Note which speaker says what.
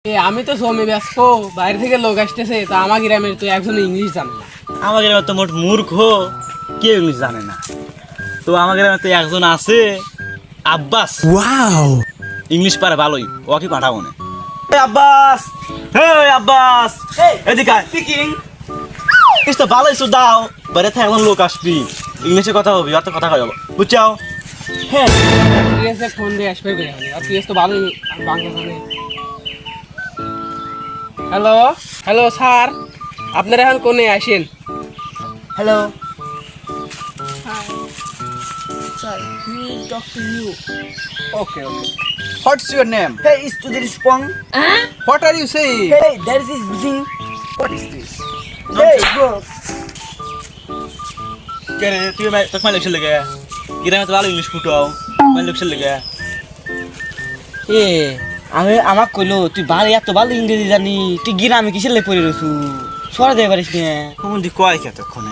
Speaker 1: আমি তো জমি ব্যস্ত, বাইরে থেকে লোক আসতেছে, তা আমার গ্রামের তো একজন ইংলিশ জানে না।
Speaker 2: আমার গ্রামে তো মোট মূর্খ, কেউ ইংলিশ জানে না। তো আমার গ্রামে তো একজন আছে আব্বাস, ইংলিশ পারে ভালোই, ওকে পাঠাবো না। আব্বাস, হে আব্বাস, এদিকে স্পিকিং। ইংলিশ তো ভালোই তো দাও, বাইরে থেকে এখন লোক আসবি, ইংলিশে কথা বলবি, অত কথা কয় বুঝছাও?
Speaker 1: হ্যাঁ ঠিক আছে, ফোন দিয়ে আসবে করে আমি, আর তুই তো ভালোই বাংলা জানে। হ্যালো হ্যালো স্যার, আপনারা এখন কোনে আসেন?
Speaker 3: Hello. Hi. Sir, we talk to you.
Speaker 4: Okay. What's your name?
Speaker 3: Hey, is to the Spong.
Speaker 4: What are you saying?
Speaker 3: Hey, there is this building. What is this? Hey, bro.
Speaker 2: কে রে, তুই তোকে mile লেগেছিল লেগে? গ্রামে তো ভালো English ফুটাও, mile লেগেছিল লেগে?
Speaker 3: আমাক কইলো তুই ভালো এত ভালো ইংরেজি জানি, তুই গ্রামে কিসের লে পড়ে রসু সরা দেয় পারিস না।
Speaker 2: কোন দিক কয় কে তখন?